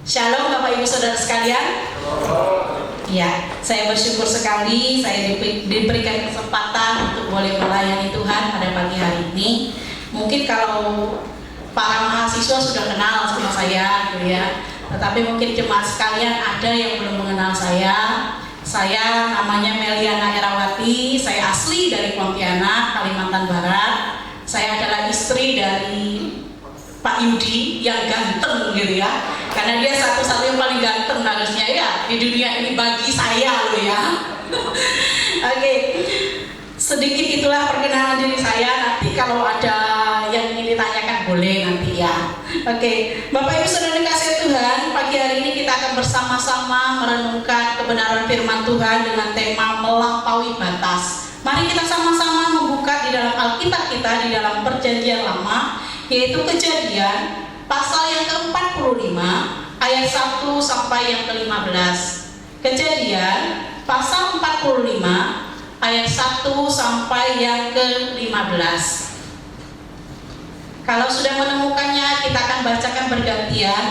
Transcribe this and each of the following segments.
Shalom Bapak Ibu Saudara sekalian. Ya, saya bersyukur sekali saya diberikan kesempatan untuk boleh melayani Tuhan pada pagi hari ini. Mungkin kalau para mahasiswa sudah kenal sama saya gitu ya. Tetapi mungkin jemaat sekalian ada yang belum mengenal saya. Saya namanya Meliana Erawati, saya asli dari Pontianak, Kalimantan Barat. Saya adalah istri dari Pak Yudi yang ganteng gitu ya, karena dia satu-satunya paling ganteng harusnya ya di dunia ini bagi saya loh ya. Oke, sedikit itulah perkenalan diri saya. Nanti kalau ada yang ingin ditanyakan boleh nanti ya. Oke, Bapak Ibu Saudara dikasihi Tuhan, pagi hari ini kita akan bersama-sama merenungkan kebenaran firman Tuhan dengan tema melampaui batas. Mari kita sama-sama membuka di dalam Alkitab kita di dalam Perjanjian Lama, yaitu Kejadian pasal yang ke-45 ayat 1 sampai yang ke-15. Kejadian pasal 45 ayat 1 sampai yang ke-15. Kalau sudah menemukannya, kita akan bacakan bergantian.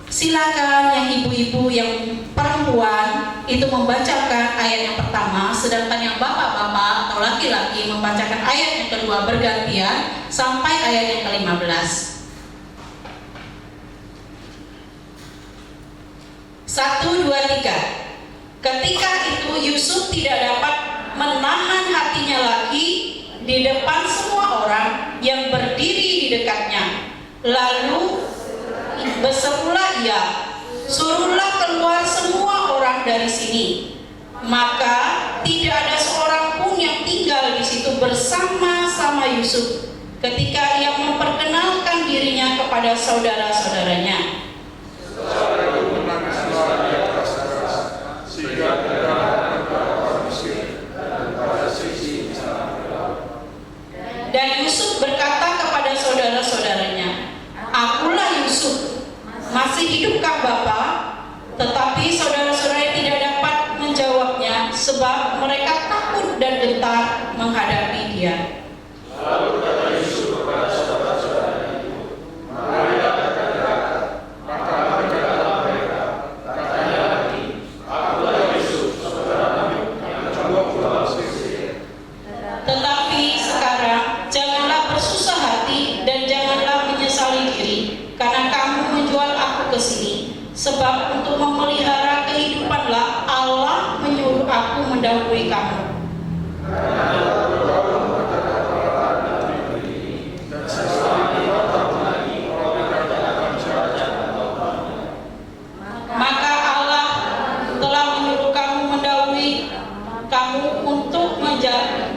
Silakan yang ibu-ibu, yang perempuan itu membacakan ayat yang pertama, sedangkan yang bapak-bapak atau laki-laki membacakan ayat yang kedua bergantian sampai ayat yang ke-15. 1, 2, 3. Ketika itu Yusuf tidak dapat menahan hatinya lagi di depan semua orang yang berdiri di dekatnya. Lalu berserulah ia, suruhlah keluar semua orang dari sini. Maka tidak ada seorang pun yang tinggal di situ bersama-sama Yusuf ketika ia memperkenalkan dirinya kepada saudara-saudaranya. Dan Yusuf berkata kepada saudara-saudaranya, "Akulah Yusuf, masih hidupkah Bapa?" Tetapi saudara-saudaranya tidak dapat menjawabnya, sebab mereka takut dan gentar menghadapi dia. Lalu kata Yusuf kepada saudara-saudaranya itu, "Mari kita dekat." Maka berkatalah mereka, katanya lagi, "Akulah Yusuf, saudaramu yang coba pulang Mesir." Tetapi sekarang janganlah bersusah hati dan janganlah menyesali diri karena kamu menjual aku ke sini, sebab untuk memelihara kehidupanlah Allah menyuruh aku mendahului kamu. Maka Allah telah menyuruh kamu mendahului kamu untuk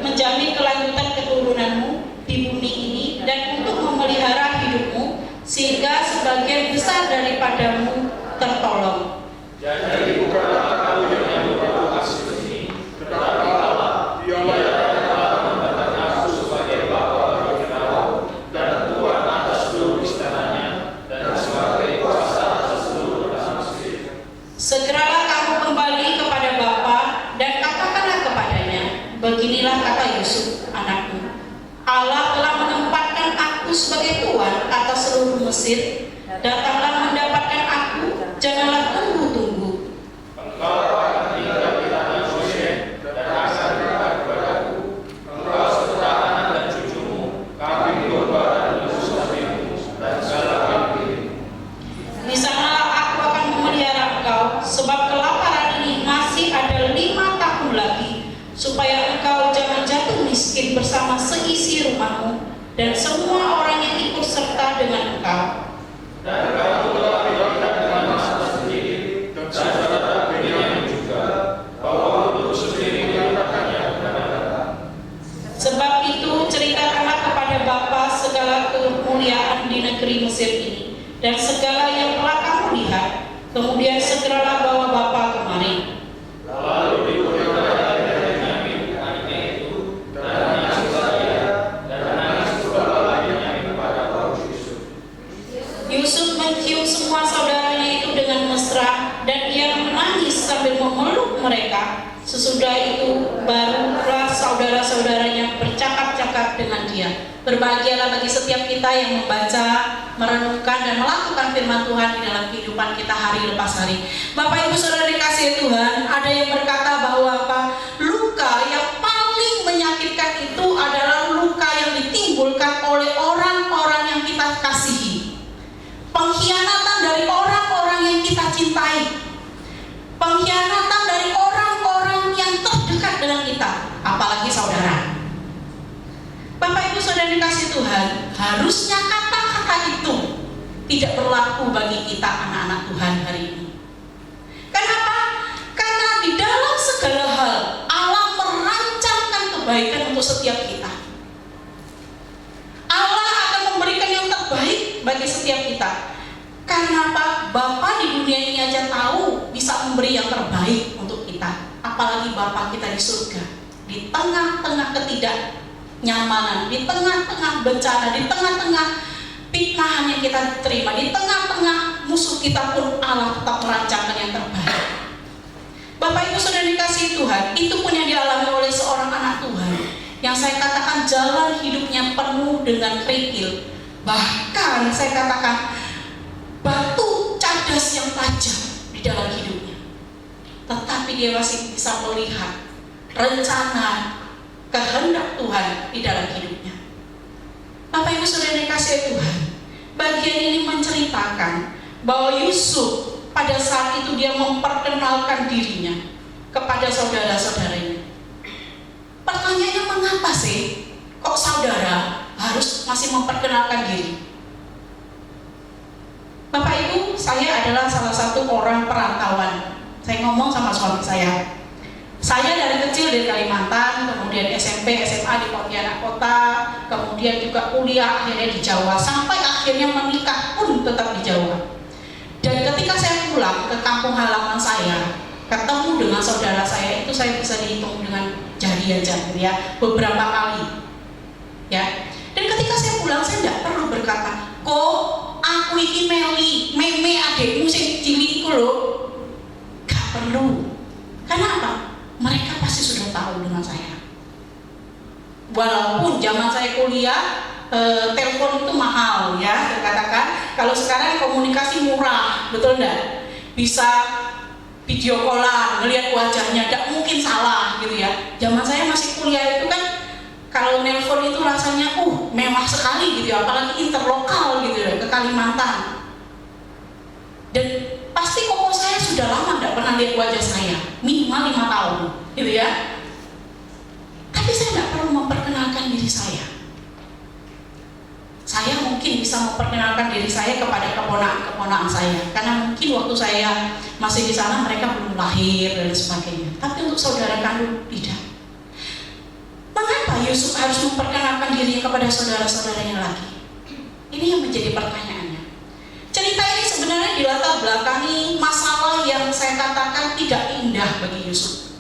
menjamin kelanjutan keturunanmu di bumi ini dan untuk memelihara hidupmu sehingga sebagian besar daripadamu tertolong. Jadi bukanlah kamu yang berdoa sini, tetapi Allah, Dialah yang telah membenarkan aku sebagai bapa bagi kamu dan tuan atas seluruh istananya dan sebagai kuasa atas seluruh tanah Mesir. Segeralah kamu kembali kepada bapa dan katakanlah kepadanya, beginilah kata Yusuf anakmu, Allah telah menempatkan aku sebagai tuan atas seluruh Mesir. Datanglah mendapatkan aku, janganlah tunggu-tunggu. Engkau akan tinggal di tanah Goshen dan akan dekat kepadaku. Engkau serta anak dan cucumu, kambing domba dan lembu-sapimu dan segala kambing. Di sanalah aku akan memelihara engkau, sebab kelaparan ini masih ada 5 tahun lagi, supaya engkau jangan jatuh miskin bersama seisi rumahmu dan semua orang yang ikut serta dengan engkau. Dan kamu telah dilakukan dengan masa sendiri dan saudara Benyamin juga, bahwa untuk sendiri menyatakannya kepada kita. Sebab itu ceritakanlah kepada Bapa segala kemuliaan di negeri Mesir ini dan segala yang telah kamu lihat. Kemudian segeralah bawa Bapa kemari. Lalu dikurniakan Benyamin adiknya itu dan menangis dia dan menangis juga Benyamin pada kaum Yusuf. Yusuf mencium semua saudaranya itu dengan mesra dan ia menangis sambil memeluk mereka. Sesudah itu barulah saudara-saudaranya bercakap-cakap dengan dia. Berbahagialah bagi setiap kita yang membaca merenungkan dan melakukan firman Tuhan di dalam kehidupan kita hari lepas hari. Bapak Ibu Saudara dikasihi Tuhan, ada yang berkata bahwa luka yang paling menyakitkan itu adalah luka yang ditimbulkan oleh orang-orang yang kita kasihi. Pengkhianatan dari orang-orang yang kita cintai. Pengkhianatan dari orang-orang yang terdekat dengan kita, apalagi saudara. Bapak Ibu Saudara dikasihi Tuhan, harusnya kata-kata itu tidak berlaku bagi kita anak-anak Tuhan hari ini. Kenapa? Karena di dalam segala hal Allah merancangkan kebaikan untuk setiap kita. Allah akan memberikan yang terbaik bagi setiap kita. Karena apa? Bapa di dunia ini aja tahu bisa memberi yang terbaik untuk kita. Apalagi Bapa kita di surga. Di tengah-tengah ketidaknyamanan, di tengah-tengah bencana, di tengah-tengah fitnahan yang kita terima, di tengah-tengah musuh kita pun Allah tetap merancangkan yang terbaik. Bapak Ibu Saudara dikasihi Tuhan, itu pun yang dialami oleh seorang anak Tuhan yang saya katakan jalan hidupnya penuh dengan kerikil. Bahkan saya katakan batu cadas yang tajam di dalam hidupnya, tetapi dia masih bisa melihat rencana kehendak Tuhan di dalam hidupnya. Bapak Ibu Saudara dikasihi Tuhan, bagian ini menceritakan bahwa Yusuf pada saat itu dia memperkenalkan dirinya kepada saudara-saudaranya. Pertanyaannya, mengapa sih kok saudara harus masih memperkenalkan diri? Bapak Ibu, saya adalah salah satu orang perantauan. Saya ngomong sama suami saya. Saya dari kecil di Kalimantan, kemudian SMP, SMA di Pontianak Kota, kemudian juga kuliah akhirnya di Jawa, sampai akhirnya menikah pun tetap di Jawa. Dan ketika saya pulang ke kampung halaman saya, ketemu dengan saudara saya itu saya bisa dihitung dengan jari aja, ya, beberapa kali. Ya. Dan ketika saya pulang, saya tidak perlu berkata, "Kok aku iki Meli, meme adekmu sing cilik iku lho." Gak perlu. Karena apa? Mereka pasti sudah tahu dengan saya. Walaupun zaman saya kuliah, telepon itu mahal, ya, saya katakan. Kalau sekarang komunikasi murah, betul enggak? Bisa video callan, ngelihat wajahnya, tidak mungkin salah, gitu ya. Zaman saya masih kuliah itu kan, kalau nelpon itu rasanya, mewah sekali, gitu ya. Apalagi interlokal, gitu ya, ke Kalimantan. Dan pasti koko saya sudah lama tidak pernah lihat wajah saya, minimal 5 tahun, gitu ya. Tapi saya tidak perlu memperkenalkan diri saya. Saya mungkin bisa memperkenalkan diri saya kepada keponakan-keponakan saya, karena mungkin waktu saya masih di sana mereka belum lahir dan sebagainya. Tapi untuk saudara kandung tidak. Mengapa Yusuf harus memperkenalkan dirinya kepada saudara-saudaranya lagi? Ini yang menjadi pertanyaannya. Cerita ini sebenarnya dilatar belakangi masalah yang saya katakan tidak indah bagi Yusuf,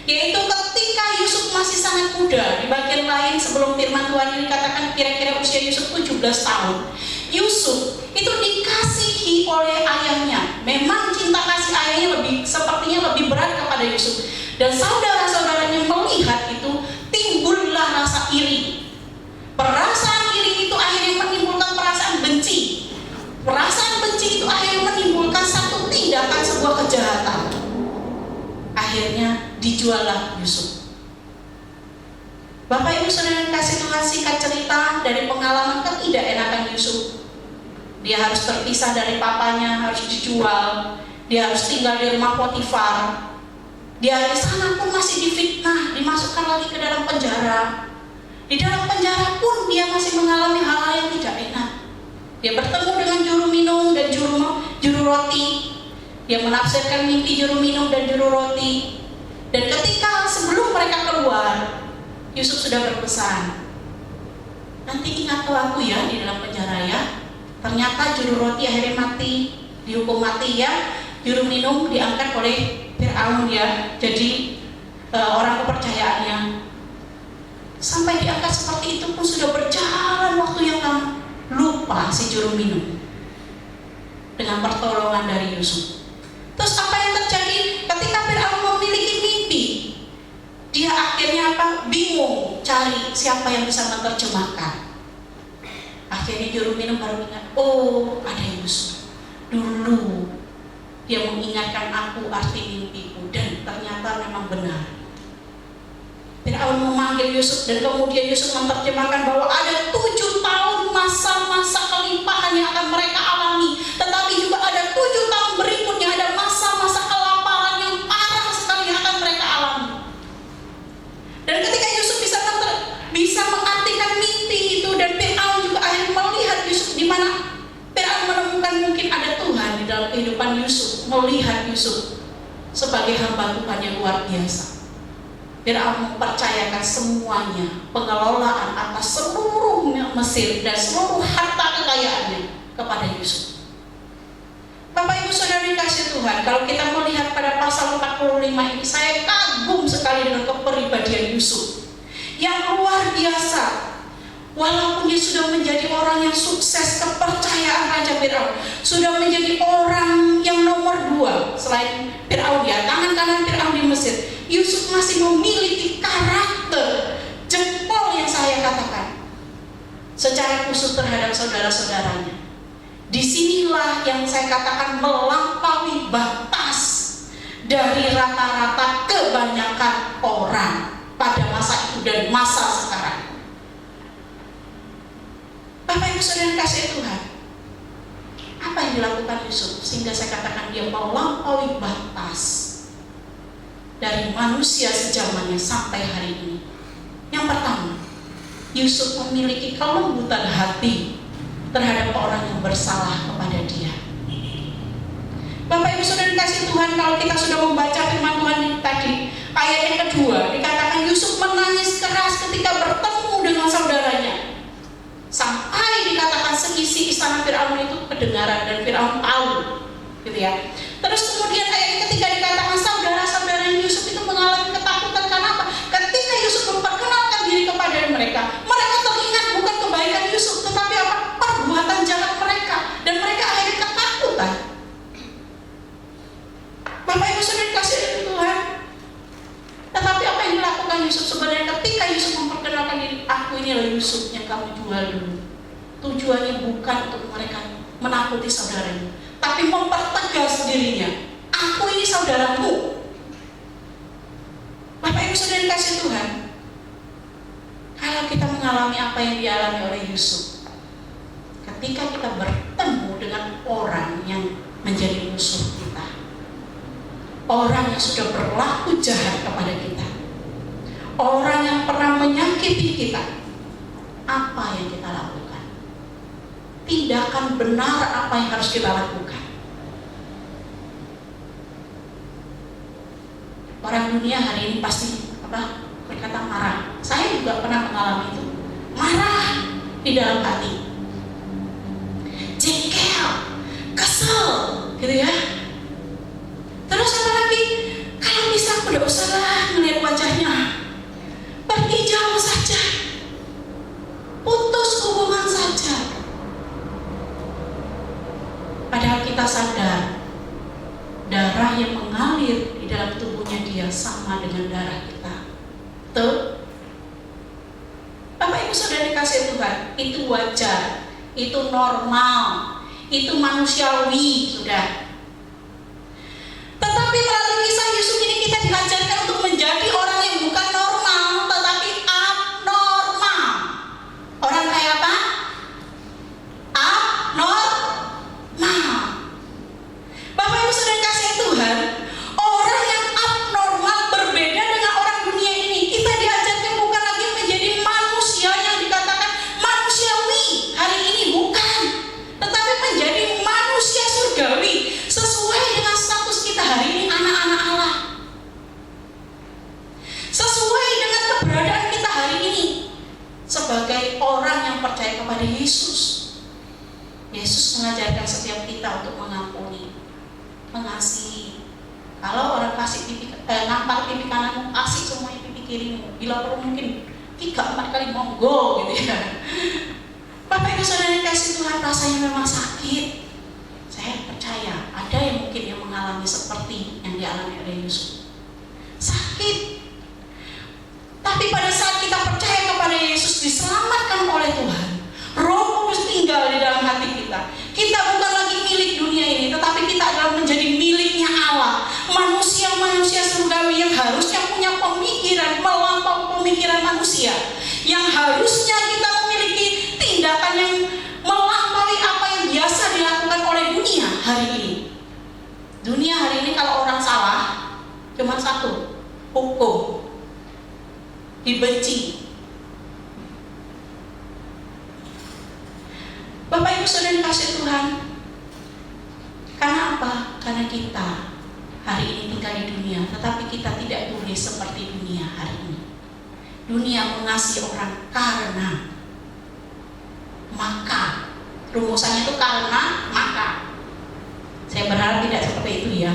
yaitu ketika Yusuf masih sangat muda. Di bagian lain sebelum firman Tuhan ini katakan kira-kira usia Yusuf 17 tahun. Yusuf itu dikasihi oleh ayahnya. Memang cinta kasih ayahnya sepertinya lebih berat kepada Yusuf. Dan saudara-saudaranya melihat itu, timbullah rasa iri. Perasaan iri itu akhirnya menimbulkan perasaan benci. Perasaan benci itu akhirnya menimbulkan satu tindakan, sebuah kejahatan. Akhirnya dijuallah Yusuf. Bapak Ibu Saudara kasih Tuhan, singkat cerita dari pengalaman ketidakenakan Yusuf. Dia harus terpisah dari papanya, harus dijual. Dia harus tinggal di rumah Potifar. Dia di sana pun masih difitnah, dimasukkan lagi ke dalam penjara. Di dalam penjara pun dia masih mengalami hal-hal yang tidak enak. Dia bertemu dengan juru minum dan juru roti. Dia menafsirkan mimpi juru minum dan juru roti. Dan ketika sebelum mereka keluar, Yusuf sudah berpesan, "Nanti ingat aku ya di dalam penjara ya." Ternyata juru roti akhirnya mati, dihukum mati ya. Juru minum diangkat oleh Fir'aun ya, jadi orang kepercayaannya. Sampai diangkat seperti itu pun sudah berjalan waktu yang lama. Lupa si juru minum dengan pertolongan dari Yusuf. Terus apa yang terjadi ketika Fir'aun memiliki mimpi? Dia akhirnya bingung cari siapa yang bisa menerjemahkan. Akhirnya juru minum baru ingat, oh ada Yusuf. Dulu dia mengingatkan aku arti mimpiku, dan ternyata memang benar. Firaun memanggil Yusuf, dan kemudian Yusuf menerjemahkan bahwa ada 7 tahun masa-masa kelimpahan yang akan mereka alami, tetapi juga ada 7 tahun berikutnya ada masa-masa kelaparan yang parah sekali yang akan mereka alami. Dan ketika Yusuf bisa mengartikan mimpi itu, dan Firaun juga akhirnya melihat Yusuf, di mana Firaun menemukan mungkin ada Tuhan di dalam kehidupan Yusuf, melihat Yusuf sebagai hamba Tuhan yang luar biasa. Firaun mempercayakan semuanya, pengelolaan atas seluruh Mesir dan seluruh harta kekayaannya kepada Yusuf. Bapak Ibu Saudara dikasih Tuhan, kalau kita melihat pada pasal 45 ini, saya kagum sekali dengan kepribadian Yusuf yang luar biasa. Walaupun dia sudah menjadi orang yang sukses, kepercayaan Raja Firaun, sudah menjadi orang yang nomor 2 selain Firaun, ya, tangan kanan Firaun di Mesir, Yusuf masih memiliki karakter jempol yang saya katakan secara khusus terhadap saudara-saudaranya. Disinilah yang saya katakan melampaui batas dari rata-rata kebanyakan orang pada masa itu dan masa sekarang. Bapak Ibu Saudara kasih Tuhan, apa yang dilakukan Yusuf sehingga saya katakan dia melampaui batas dari manusia sejamannya sampai hari ini? Yang pertama, Yusuf memiliki kelembutan hati terhadap orang yang bersalah kepada dia. Bapak Ibu Saudara kasih Tuhan, kalau kita sudah membaca firman Tuhan tadi, ayat yang kedua dikatakan Yusuf menangis keras ketika bertemu dengan saudaranya, sampai dikatakan seisi istana Firaun itu kedengaran dan Firaun tahu, gitu ya. Terus kemudian ayat yang ketiga dikatakan saudara-saudara Yusuf itu mengalami ketakutan. Karena apa? Ketika Yusuf memperkenalkan diri kepada mereka, mereka teringat bukan kebaikan Yusuf, tetapi apa? Perbuatan jahat mereka, dan mereka akhirnya ketakutan. Bapak Ibu Saudara kasih Tuhan, tetapi apa yang dilakukan Yusuf sebenarnya ketika Yusuf memperkenalkan diri, aku inilah Yusuf yang kamu jual dulu. Tujuannya bukan untuk mereka menakuti saudaranya, tapi mempertegas dirinya, aku ini saudaramu. Bapak Ibu Saudara kasih Tuhan, kalau kita mengalami apa yang dialami oleh Yusuf, ketika kita bertemu dengan orang yang menjadi musuh kita, orang yang sudah berlaku jahat kepada kita, orang yang pernah menyakiti kita, apa yang kita lakukan? Tindakan benar apa yang harus kita lakukan? Orang dunia hari ini pasti berkata marah. Saya juga pernah mengalami itu, marah di dalam hati, jengkel, kesel, gitu ya. Terus apa lagi? Kalau bisa udah usahlah melihat wajahnya, pergi jauh saja, putus hubungan saja. Padahal kita sadar darah yang mengalir di dalam tubuhnya dia sama dengan darah kita. Tuh, Bapak Ibu Saudara dikasih Tuhan, itu wajar, itu normal, itu manusiawi sudah. Tetapi melalui kisah Yusuf ini kita diajarkan untuk menjadi orang yang bukan normal, tetapi abnormal. Orang kayak apa? Abnormal. Bapak Ibu Saudara kasih Tuhan, orang yang abnormal berbeda dengan orang dunia ini. Kita diajarkan bukan lagi menjadi manusia yang dikatakan manusiawi hari ini, bukan, tetapi menjadi manusia surgawi sesuai dengan status kita hari ini, anak-anak Allah, sesuai dengan keberadaan kita hari ini sebagai orang yang percaya kepada Yesus. Yesus mengajarkan setiap kita untuk mengampuni, mengasihi. Kalau orang kasih nampar pipi kananmu, kasih semuanya pipi kirimu. Bila perlu mungkin 3-4 kali monggo, gitu ya. Bapak Ibu Saudara kasih Tuhan, rasanya memang sakit. Saya percaya ada yang mungkin yang mengalami seperti yang dialami oleh Yusuf. Sakit. Tapi pada saat kita percaya kepada Yesus, diselamatkan oleh Tuhan, Roh Kudus adalah manusia yang harusnya kita memiliki tindakan yang melampaui apa yang biasa dilakukan oleh dunia hari ini. Dunia hari ini kalau orang salah cuma satu, hukum, dibenci. Bapak Ibu Saudara kasih Tuhan, karena apa? Karena kita hari ini tinggal di dunia, tetapi kita tidak boleh seperti dunia hari ini. Dunia mengasihi orang karena, maka. Rumusannya itu karena, maka. Saya berharap tidak seperti itu ya.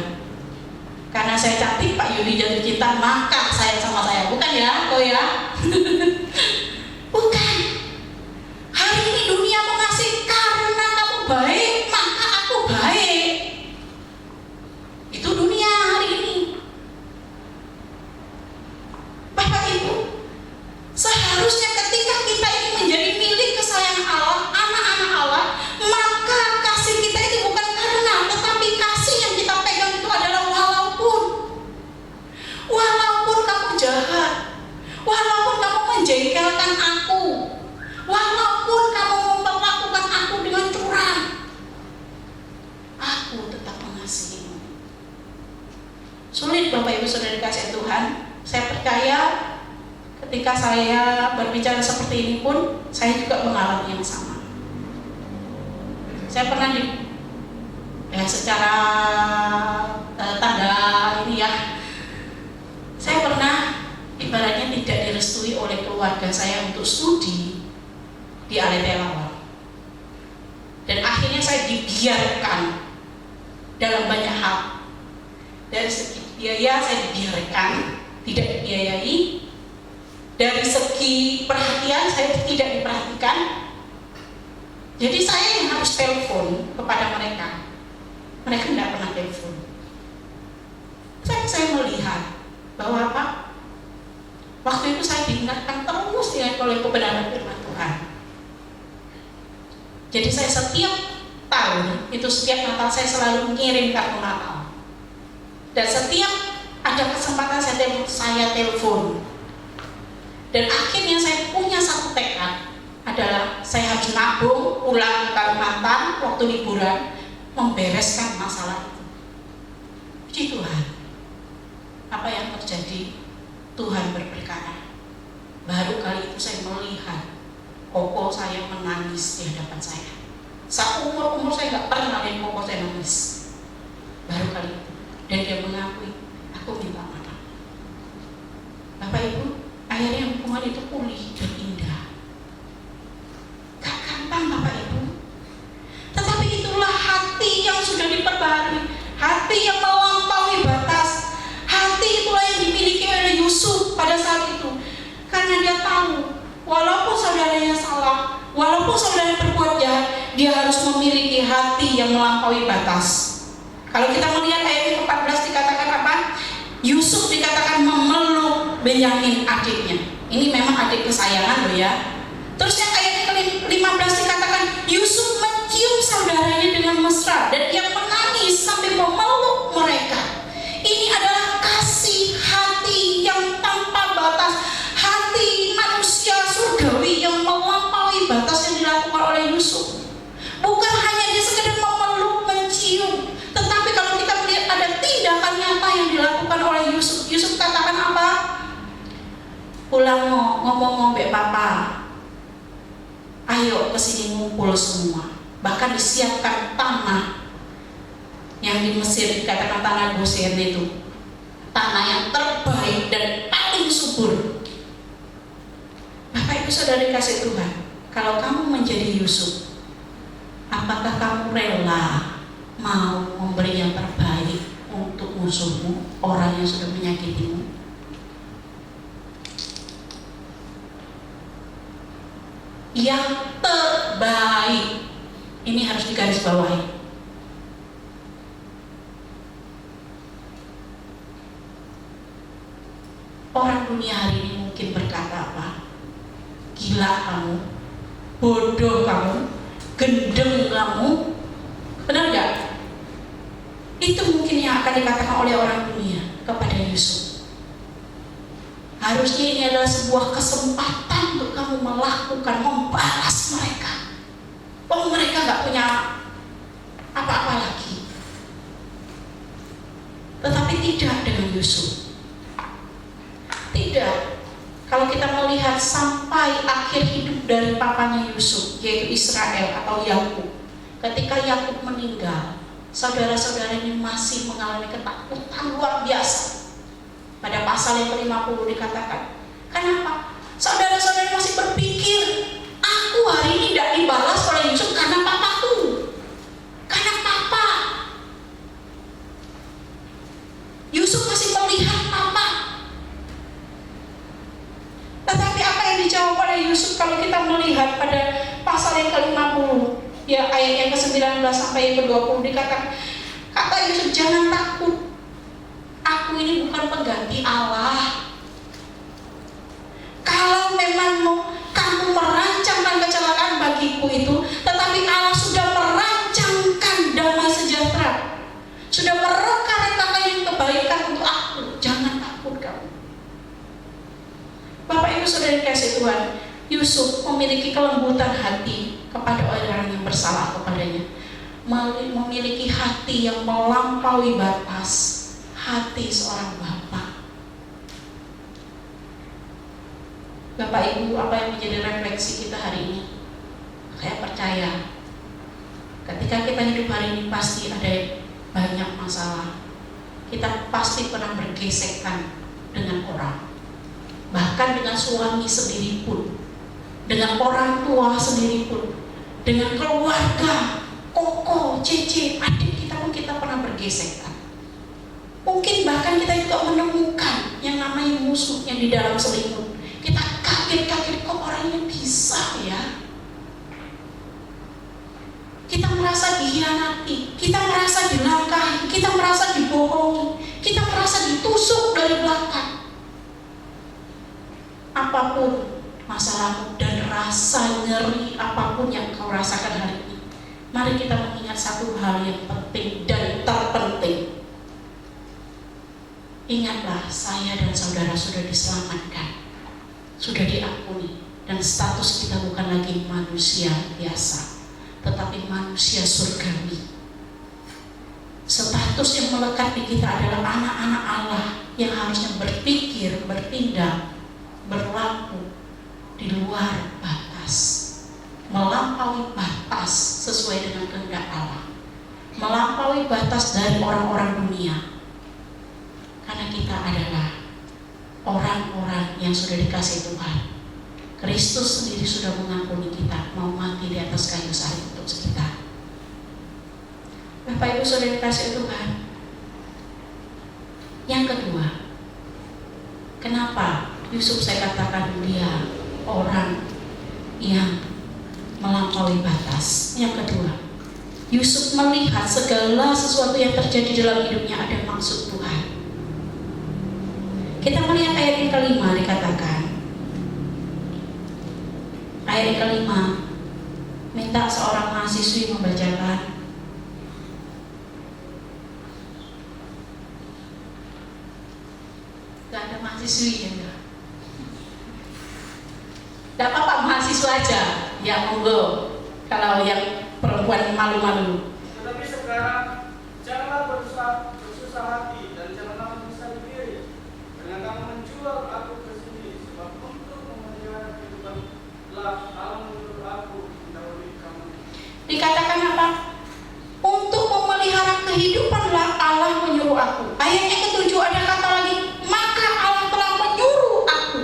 Karena saya cantik, Pak Yudi jatuh cinta, maka saya sama saya. Bukan ya, kok ya? Bukan. Hari ini dunia mengasihi karena kamu baik, maka aku baik. Itu dunia hari ini. Bapak Ibu, seharusnya ketika kita ini menjadi milik kesayangan Allah, anak-anak Allah, maka kasih kita ini bukan karena, tetapi kasih yang kita pegang itu adalah walaupun kamu jahat, walaupun kamu menjengkelkan aku, walaupun kamu memperlakukan aku dengan curang, aku tetap mengasihimu. Sulit Bapak Ibu Saudara dikasih Tuhan. Saya percaya ketika saya berbicara seperti ini pun saya juga mengalami yang sama. Saya pernah secara tanda ini ya, saya pernah ibaratnya tidak direstui oleh keluarga saya untuk studi di Aletelawa, dan akhirnya saya dibiarkan dalam banyak hal. Dari segi biaya saya dibiarkan, tidak dibiayai. Dari segi perhatian saya tidak diperhatikan. Jadi saya yang harus telepon kepada mereka. Mereka tidak pernah telepon. Saya melihat bahwa apa? Waktu itu saya diingatkan terus oleh kebenaran firman Tuhan. Jadi saya setiap tahun itu, setiap Natal saya selalu mengirim kartu Natal. Dan setiap ada kesempatan saya telepon. Dan akhirnya saya punya satu tekad adalah saya harus nabung pulang ke Kalimantan waktu liburan, membereskan masalah itu. Puji Tuhan, apa yang terjadi? Tuhan berperkara. Baru kali itu saya melihat koko saya menangis di hadapan saya. Seumur-umur saya nggak pernah lihat koko saya nangis. Baru kali itu. Dan dia mengakui, aku minta maaf. Bapak Ibu, akhirnya hubungan itu pulih dan indah. Gak gampang Bapak Ibu. Tetapi itulah hati yang sudah diperbarui, hati yang melampaui batas. Hati itulah yang dimiliki oleh Yusuf pada saat itu. Karena dia tahu, walaupun saudaranya salah, walaupun saudara berbuat jahat, dia harus memiliki hati yang melampaui batas. Kalau kita melihat ayat 14 dikatakan apa? Yusuf dikatakan memeluk Benyamin adiknya. Ini memang adik kesayangan loh ya. Terus yang ayat 15 dikatakan Yusuf mencium saudaranya dengan mesra dan ia menangis sampai memeluk mereka. Ini adalah kasih hati yang tanpa batas, hati manusia surgawi yang melampaui batas yang dilakukan oleh Yusuf. Bukan hanya dia sekedar memeluk, mencium, tetapi kalau kita melihat ada tindakan nyata yang dilakukan oleh Yusuf. Yusuf katakan apa? Pulang ngomong mbek papa. Ayo kesini ngumpul semua. Bahkan disiapkan tanah yang di Mesir dikatakan tanah Goshen itu, tanah yang terbaik dan paling subur. Bapak Ibu Saudara dikasih Tuhan, kalau kamu menjadi Yusuf, apakah kamu rela mau memberi yang terbaik untuk musuhmu, orang yang sudah menyakitimu? Yang terbaik, ini harus digarisbawahi. Orang dunia hari ini mungkin berkata apa? Gila kamu, bodoh kamu, gendeng kamu. Benar gak? Itu mungkin yang akan dikatakan oleh orang dunia kepada Yusuf. Hari Harusnya ini adalah sebuah kesempatan untuk kamu melakukan, membalas mereka. Oh, mereka gak punya apa-apa lagi. Tetapi tidak dengan Yusuf. Tidak. Kalau kita melihat sampai akhir hidup dari papanya Yusuf, yaitu Israel atau Yakub, ketika Yakub meninggal, saudara-saudara ini masih mengalami ketakutan luar biasa. Pada pasal yang ke-50 dikatakan, kenapa? Saudara-saudara masih berpikir, aku hari ini tidak dibalas oleh Yusuf karena papaku, karena papa. Yusuf masih melihat papa. Tetapi apa yang dijawab oleh Yusuf kalau kita melihat pada pasal yang ke-50, ya ayat yang ke-19 sampai yang ke-20 dikatakan, kata Yusuf, jangan takut, aku ini bukan pengganti Allah. Kalau memang kamu merancangkan kecelakaan bagiku itu, tetapi Allah sudah merancangkan damai sejahtera, sudah mereka-rekakan kebaikan untuk aku. Jangan takut kamu. Bapak Ibu Saudara dikasihi Tuhan, Yusuf memiliki kelembutan hati kepada orang yang bersalah kepadanya, memiliki hati yang melampaui batas, hati seorang bapak. Bapak Ibu, apa yang menjadi refleksi kita hari ini? Saya percaya ketika kita hidup hari ini pasti ada banyak masalah. Kita pasti pernah bergesekan dengan orang, bahkan dengan suami sendiri pun, dengan orang tua sendiri pun, dengan keluarga, koko, cece, adik kita pun kita pernah bergesekan. Mungkin bahkan kita juga menemukan yang namanya musuh yang di dalam selimut. Kita kaget-kaget, kok orangnya bisa ya. Kita merasa dihianati, kita merasa dilangkahi, kita merasa dibohongi, kita merasa ditusuk dari belakang. Apapun masalahmu dan rasa nyeri apapun yang kau rasakan hari ini, mari kita mengingat satu hal yang penting dan terpenting. Ingatlah, saya dan saudara sudah diselamatkan, sudah diampuni, dan status kita bukan lagi manusia biasa, tetapi manusia surgawi. Status yang melekat di kita adalah anak-anak Allah yang harusnya berpikir, bertindak, berlaku di luar batas, melampaui batas sesuai dengan kehendak Allah, melampaui batas dari orang-orang dunia. Karena kita adalah orang-orang yang sudah dikasihi Tuhan. Kristus sendiri sudah mengampuni kita, mau mati di atas kayu salib untuk kita. Bapak Ibu sudah dikasihi Tuhan. Yang kedua, kenapa Yusuf saya katakan dia orang yang melampaui batas? Yang kedua, Yusuf melihat segala sesuatu yang terjadi dalam hidupnya ada maksud Tuhan. Kita melihat ayat yang kelima dikatakan, ayat yang kelima, minta seorang mahasiswi membacakan. Gak ada mahasiswi ya enggak? Gak apa-apa, mahasiswa aja. Ya monggo, kalau yang perempuan malu-malu. Tetapi sekarang janganlah bersusah hati dan janganlah menyiksa diri dengan kamu menjual aku ke sini, sebab untuk memelihara kehidupan telah Allah menyuruh aku mendahului kamu. Dikatakan apa? Untuk memelihara kehidupanlah Allah menyuruh aku. Ayat yang ke-7 ada kata lagi, maka Allah telah menyuruh aku.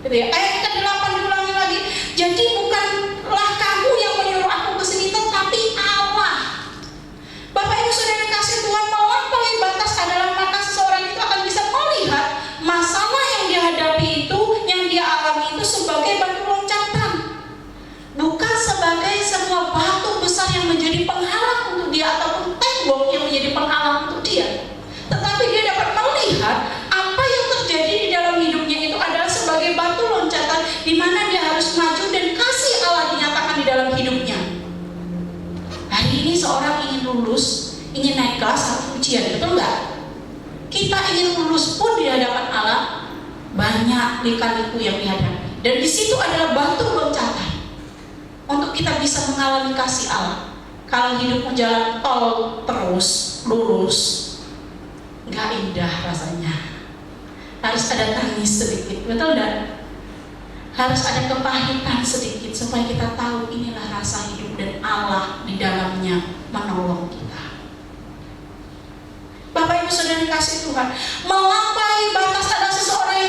Gitu ya. Ayat yang ke-8 diulangi lagi. Jadi bukanlah kamu yang menyuruh aku ke sini, tetapi Allah. Bapak Ibu Saudara dikasihi Tuhan, melampaui batas adalah maka seseorang itu akan bisa melihat masalah yang dihadapi itu, yang dia alami itu sebagai batu loncatan, bukan sebagai sebuah batu besar yang menjadi penghalang untuk dia ataupun tembok yang menjadi penghalang untuk dia. Tetapi dia dapat melihat apa yang terjadi di dalam hidupnya itu adalah sebagai batu loncatan di mana dia harus maju dan kasih Allah dinyatakan di dalam hidupnya. Hari ini seorang ingin lulus, ingin naik kelas harus ujian, betul nggak? Kita ingin lulus pun di hadapan Allah, banyak lika-liku yang dihadapi, dan di situ adalah batu loncatan untuk kita bisa mengalami kasih Allah. Kalau hidup jalan tol terus lurus, nggak indah rasanya. Harus ada tangis sedikit, betul enggak? Harus ada kepahitan sedikit supaya kita tahu inilah rasa hidup dan Allah di dalamnya menolong kita. Bapak Ibu Saudara kasih Tuhan, melampaui batas adalah seseorang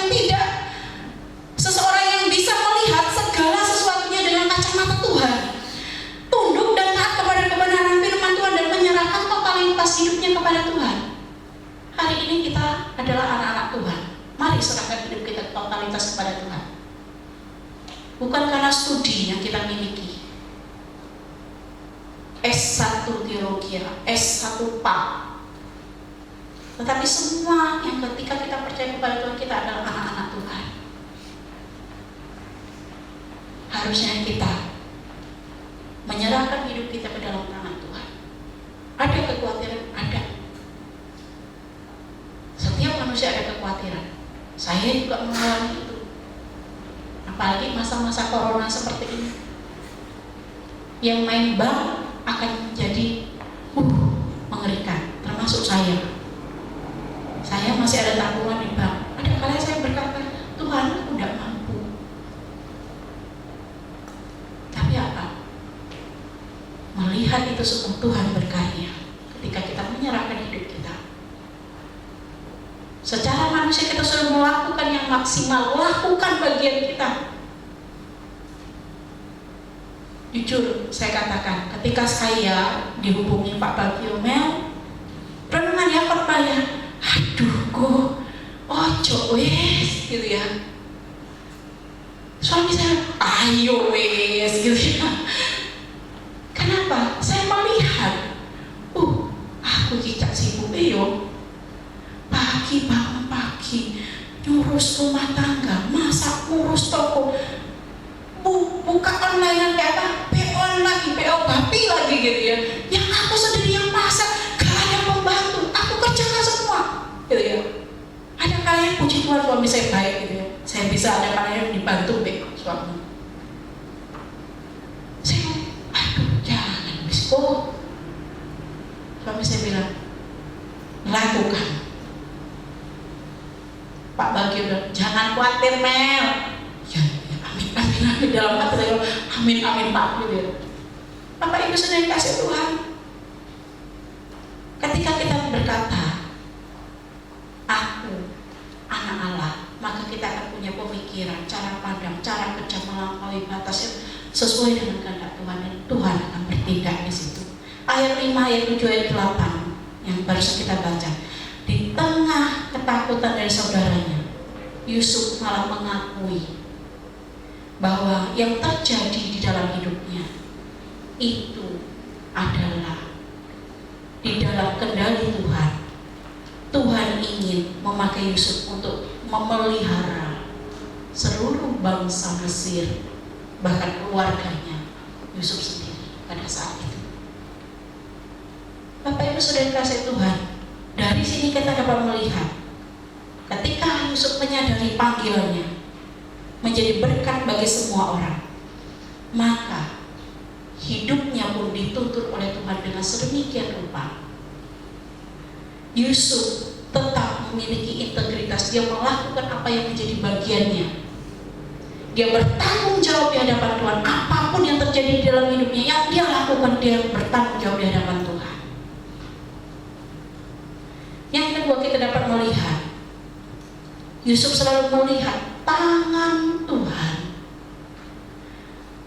yang bisa melihat segala sesuatunya dengan kacamata Tuhan, tunduk dan taat kepada kebenaran firman Tuhan dan menyerahkan totalitas hidupnya kepada Tuhan. Hari ini kita adalah anak-anak Tuhan. Mari serahkan hidup kita totalitas kepada Tuhan. Bukan karena studi yang kita miliki, S1 teologi, S1 PAK, tetapi semua yang ketika kita percaya kepada Tuhan, kita adalah anak-anak Tuhan. Harusnya kita menyerahkan hidup kita ke dalam tangan Tuhan. Ada kekhawatiran? Ada. Setiap manusia ada kekhawatiran. Saya juga mengalami itu. Apalagi masa-masa corona seperti ini. Yang main bank akan menjadi mengerikan, termasuk saya. Saya masih ada tabungan di bank. Ada kali saya berkata, Tuhan, aku tidak mampu. Tapi apa? Melihat itu semua Tuhan berkarya ketika kita menyerahkan hidup kita. Secara manusia kita sudah melakukan yang maksimal, lakukan bagian kita. Jujur saya katakan, ketika saya dihubungi Pak Bagio, Mel, renungan ya khotbah ya, aduh kok ojo wes gitu ya. Suami saya, ayo wes gitu ya. Kenapa? Saya melihat, aku cicak sibuk yo. Pagi bangun pagi, ngurus rumah tangga, masak, ngurus toko, buka online kayak apa, PO lagi, PO bapi lagi gitu ya. Yang aku sendiri yang masak, gak ada pembantu, aku kerjakan semua, gitu ya. Ada kalian puji Tuhan suami saya baik gitu ya. Saya bisa ada kalian dibantu suami. Saya, aduh jangan bisko. Suami saya bilang, lakukan. Pak Bagio bilang, jangan khawatir Mel. Ya, amin dalam hati saya, amin Pak gitu ya. Bapak Ibu Saudara yang kasih Tuhan, ketika kita berkata aku anak Allah, maka kita akan punya pemikiran, cara pandang, cara kerja melampaui batas yang sesuai dengan kehendak Tuhan, dan Tuhan akan bertindak di situ. Ayat 5, ayat 7, ayat 8 yang baru kita baca. Di tengah ketakutan dari saudaranya, Yusuf malah mengakui bahwa yang terjadi di dalam hidupnya itu adalah di dalam kendali Tuhan. Tuhan ingin memakai Yusuf untuk memelihara seluruh bangsa Mesir, bahkan keluarganya Yusuf sendiri pada saat itu. Bapak Ibu Saudara kasih Tuhan, dari sini kita dapat melihat ketika Yusuf menyadari panggilannya menjadi berkat bagi semua orang, maka hidupnya pun dituntut oleh Tuhan dengan sedemikian rupa. Yusuf tetap memiliki integritas, dia melakukan apa yang menjadi bagiannya. Dia bertanggung jawab di hadapan Tuhan, apapun yang terjadi di dalam hidupnya, yang dia lakukan, dia bertanggung jawab di hadapan Tuhan. Yang kedua, kita dapat melihat Yusuf selalu melihat tangan Tuhan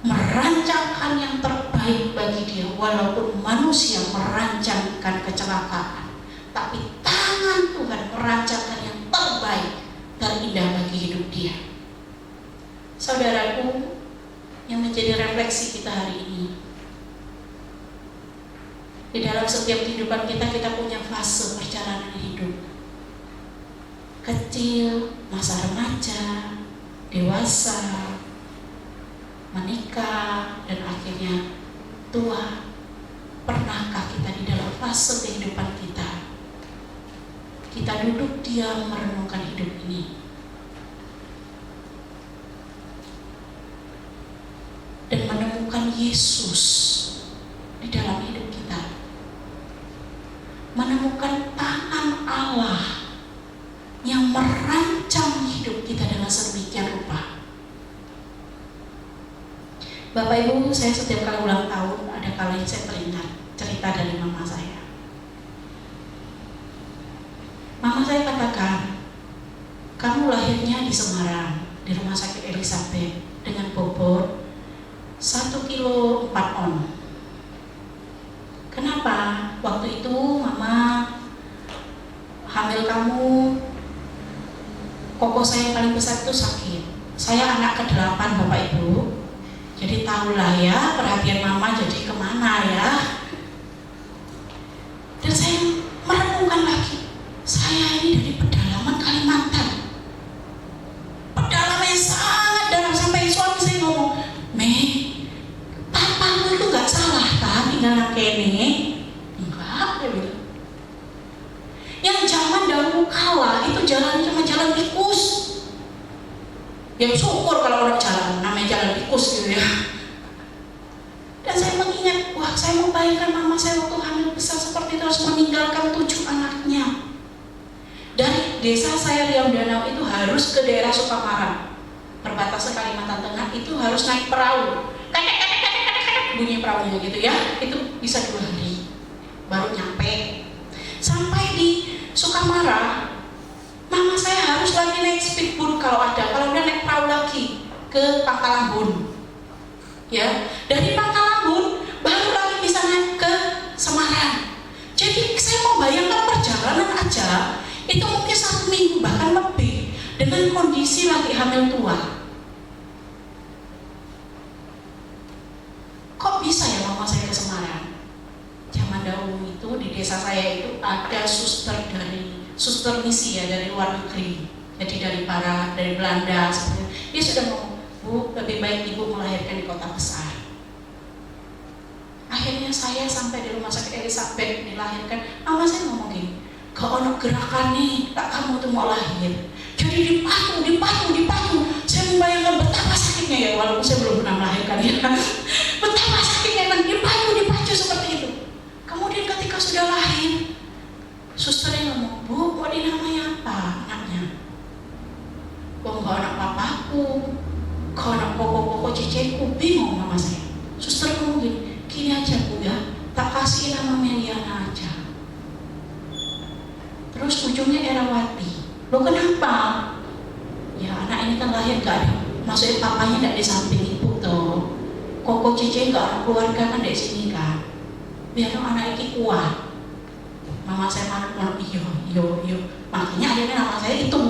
merancangkan yang terbaik bagi dia, walaupun manusia merancangkan kecelakaan, tapi tangan Tuhan merancangkan yang terbaik, terindah bagi hidup dia. Saudaraku, yang menjadi refleksi kita hari ini, di dalam setiap kehidupan kita, kita punya fase perjalanan hidup. Kecil, masa remaja, dewasa, menikah, dan akhirnya tua. Pernahkah kita di dalam fase kehidupan kita duduk diam merenungkan hidup ini? Yesus di dalam hidup kita, menemukan tangan Allah yang merancang hidup kita dengan sedemikian rupa. Bapak Ibu, saya setiap kali ulang tahun ada kalanya saya teringat cerita dari mama saya. Mama saya katakan, kamu lahirnya di Semarang, di Rumah Sakit Elizabeth dengan bobot 1 kilo 4 on. Kenapa? Waktu itu mama hamil kamu, koko saya yang paling besar itu sakit. Saya anak ke-8 Bapak Ibu. Jadi tahulah ya perhatian mama jadi kemana ya. Dan saya merenungkan lagi, saya ini dari pedalaman Kalimantan, pedalaman yang sangat dalam, sampai suami saya ngomong, Mei, papamu itu gak salah kan tinggal kene? Enggak, dia bilang. Yang zaman dahulu kala itu jalan cuma jalan tikus. Yang syukur kalau orang jalan, namanya jalan tikus gitu ya. Dan saya mengingat, wah saya membayangkan mama saya waktu hamil besar seperti itu harus meninggalkan 7 anaknya. Dari desa saya Riau Danau itu harus ke daerah Sukamarang, perbatasan Kalimantan Tengah, itu harus naik perahu. Bunyi perahunya gitu ya, itu bisa 2 hari baru nyampe. Sampai di Sukamarang, mama saya harus lagi naik speedboat kalau ada, kalau udah naik perahu lagi ke Pangkalambun. Ya, dari Pangkalambun baru lagi bisa naik ke Semarang. Jadi saya mau bayangkan perjalanan aja itu mungkin 1 minggu bahkan lebih dengan kondisi lagi hamil tua. Kok bisa ya mama saya ke Semarang? Zaman dahulu itu di desa saya itu ada suster misi ya dari luar negeri, jadi dari Belanda seperti. Dia sudah ngomong, Bu, lebih baik ibu melahirkan di kota besar. Akhirnya saya sampai di Rumah Sakit Elizabeth dilahirkan. Mama saya ngomong gini, gak ono gerakan nih, tak kamu tuh mau lahir. Jadi dipacu. Saya membayangkan betapa sakitnya ya, walaupun saya belum pernah melahirkan ya. Betapa sakitnya kan dipacu seperti itu. Kemudian ketika sudah lahir, susternya ngomong, Bu, mau dinamai apa anaknya? Kok gak anak papaku, kok anak koko ceceku, bingung mama saya. Suster ngomong gini aja Bu ya, tak kasih nama Meliana aja. Terus ujungnya Erawati. Loh kenapa? Ya anak ini kan lahir gak ada, maksudnya papanya gak di samping ibu toh. Koko cece gak ada keluarga kan di sini kan. Biar anak ini kuat. Mama saya manut iyo. Makanya akhirnya nama saya itu.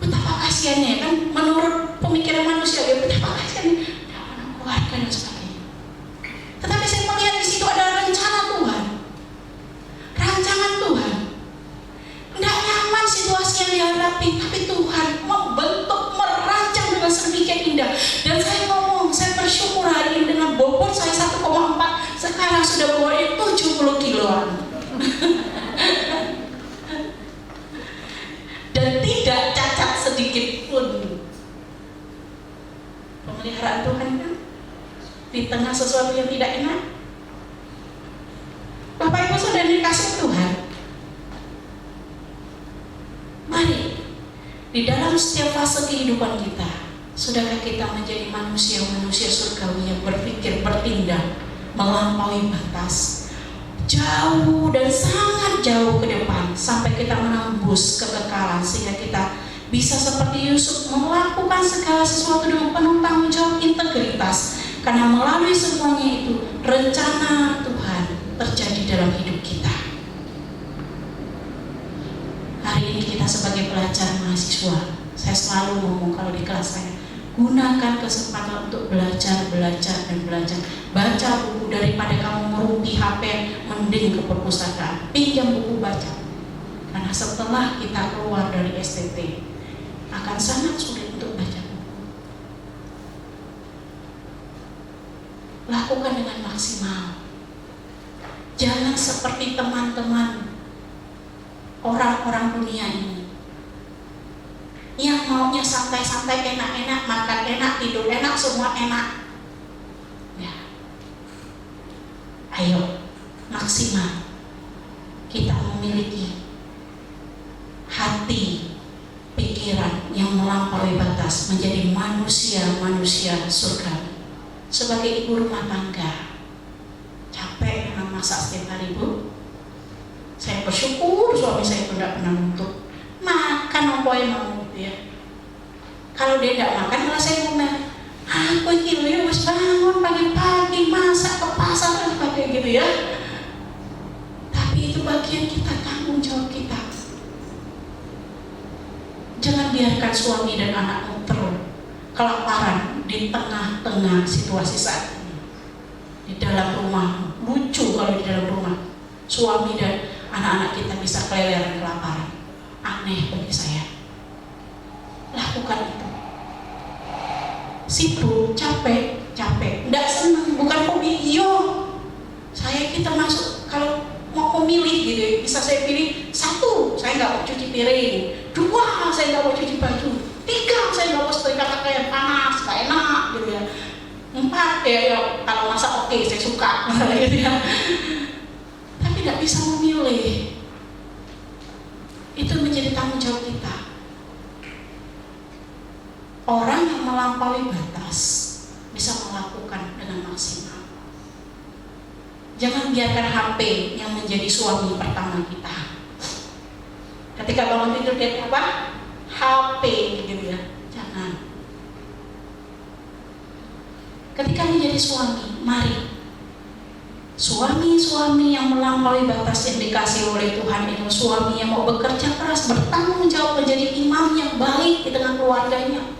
Betapa kasihannya kan, menurut pemikiran manusia ya, betapa kasihannya anak keluarga dan sebagainya. Tetapi saya melihat di situ ada rencana Tuhan, rancangan Tuhan. Tidak nyaman situasi yang dihadapi, tapi Tuhan membentuk, merancang dengan sedemikian indah. Dan saya ngomong, saya bersyukur hari ini dengan bobot saya 1,4, sekarang sudah bobotnya 70 kiloan. Dan tidak cacat sedikit pun. Pemeliharaan Tuhan kan di tengah sesuatu yang tidak enak. Bapak Ibu Saudara dikasih Tuhan, mari di dalam setiap fase kehidupan kita, sudahkah kita menjadi manusia surgawi yang berpikir, bertindak melampaui batas, jauh dan sangat jauh ke depan sampai kita menembus kekekalan, sehingga kita bisa seperti Yusuf melakukan segala sesuatu dengan penuh tanggung jawab, integritas, karena melalui semuanya itu rencana Tuhan terjadi dalam hidup kita. Hari ini kita sebagai pelajar mahasiswa, saya selalu ngomong kalau di kelas saya, gunakan kesempatan untuk belajar. Baca buku, daripada kamu merumpi HP, mending ke perpustakaan, pinjam buku baca. Karena setelah kita keluar dari STT, akan sangat sulit untuk baca buku. Lakukan dengan maksimal. Jangan seperti teman-teman orang-orang dunia ini yang maunya santai-santai, enak-enak, makan enak, tidur enak, semua enak. Ayo, maksimal kita memiliki hati, pikiran yang melampaui batas, menjadi manusia-manusia surgawi. Sebagai ibu rumah tangga, capek dengan masak setiap hari, Bu. Saya bersyukur suami saya itu tidak pernah nuntut makan apa yang mau, gitu ya. Kalau dia tidak makan, malah saya ngomel, aku ini harus bangun pagi-pagi masak ke pasar dan sebagainya, gitu ya. Tapi itu bagian kita, tanggung jawab kita. Jangan biarkan suami dan anakmu kelaparan di tengah-tengah situasi saat ini. Di dalam rumah, lucu kalau di dalam rumah suami dan anak-anak kita bisa keleleran kelaparan. Aneh bagi saya. Lakukan itu. Sibuk, capek, tidak senang, bukan hobi. Iyo, kita masuk kalau mau memilih gitu, bisa saya pilih 1, saya nggak mau cuci piring, 2, saya nggak mau cuci baju, 3, saya nggak mau setrika pakaian panas, nggak enak gitu ya, 4 ya kalau masak oke, saya suka gitu ya. Tapi nggak bisa memilih. Itu menjadi tanggung jawab kita. Orang yang melampaui batas bisa melakukan dengan maksimal. Jangan biarkan HP yang menjadi suami pertama kita. Ketika bangun tidur dia apa? HP gitu ya. Jangan. Ketika menjadi suami, mari suami-suami yang melampaui batas yang dikasih oleh Tuhan itu, suami yang mau bekerja keras, bertanggung jawab, menjadi imam yang baik di tengah keluarganya.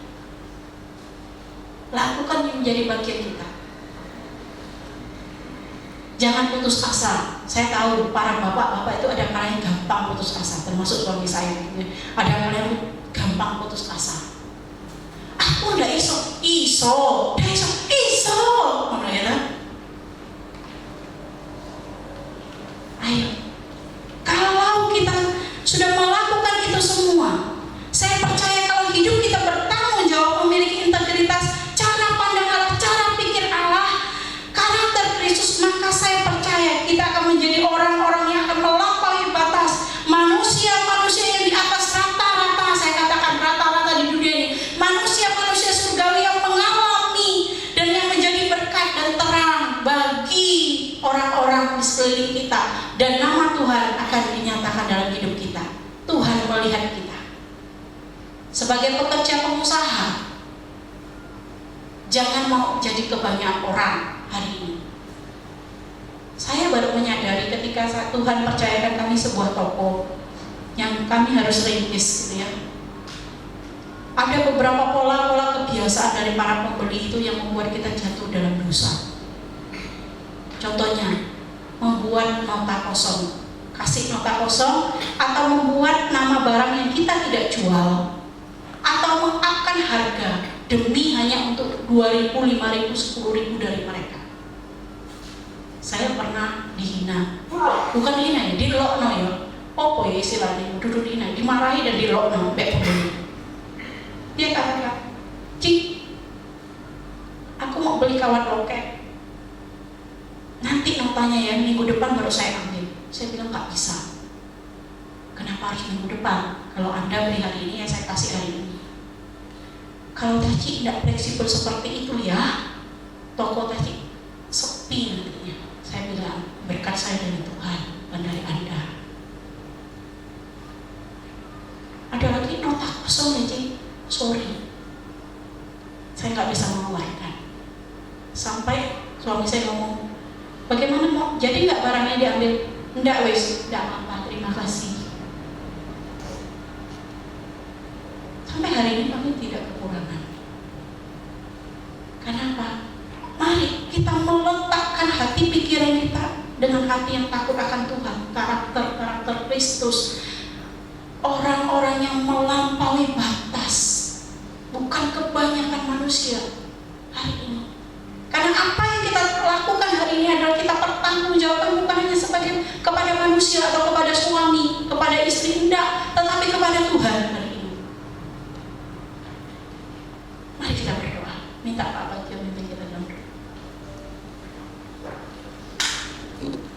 Lakukan yang menjadi bagian kita. Jangan putus asa. Saya tahu para bapak-bapak itu ada yang gampang putus asa, termasuk suami saya. Ada yang gampang putus asa. Aku udah iso. Mana ya? Ayo, kalau kita sudah melakukan itu semua, saya percaya kalau hidup kita bertanggung jawab, memiliki integritas, cara pandang Allah, cara pikir Allah, karakter Kristus, maka saya percaya kita akan menjadi orang-orang yang akan melampaui batas, manusia-manusia yang di atas rata-rata, saya katakan rata-rata di dunia ini, manusia-manusia surgawi yang mengalami dan yang menjadi berkat dan terang bagi orang-orang di sekeliling kita, dan nama Tuhan akan dinyatakan dalam hidup kita. Tuhan melihat kita sebagai pekerja pengusaha. Jangan mau jadi kebanyakan orang hari ini. Saya baru menyadari ketika Tuhan percayakan kami sebuah toko yang kami harus rintis gitu ya. Ada beberapa pola-pola kebiasaan dari para pembeli itu yang membuat kita jatuh dalam dosa. Contohnya, membuat nota kosong, kasih nota kosong, atau membuat nama barang yang kita tidak jual, atau mengupkan harga demi hanya untuk 2.000, 5.000, 10.000 dari mereka. Saya pernah dihina, bukan dihina ya, dilokno ya, apa ya istilahnya, duduk dihina, dimarahi dan dilokno, dia katakan, Cik, aku mau beli kawat loket, nanti notanya ya minggu depan baru saya ambil. Saya bilang nggak bisa. Kenapa harus minggu depan? Kalau Anda beli hari ini ya saya kasih hari ini. Kalau Taci tidak fleksibel seperti itu ya, toko Taci sepi nantinya. Saya bilang berkat saya dari Tuhan, bukan dari Anda. Ada lagi nota kosong ya Cik, sorry, saya nggak bisa mengeluarkan. Sampai suami saya ngomong, bagaimana mau? Jadi nggak barangnya diambil? Enggak wes, enggak apa-apa, terima kasih. Sampai hari ini kami tidak kekurangan. Kenapa? Mari kita meletakkan hati pikiran kita dengan hati yang takut akan Tuhan, karakter Kristus. Orang-orang yang melampaui batas, bukan kebanyakan manusia hari ini. Karena apa yang kita lakukan hari ini adalah kita pertanggungjawaban bukan hanya sebagai kepada manusia atau kepada suami, kepada istri, enggak, tetapi kepada Tuhan hari ini. Mari kita berdoa, minta Pak Bagio memimpin kita dalam doa. wabarakatuh.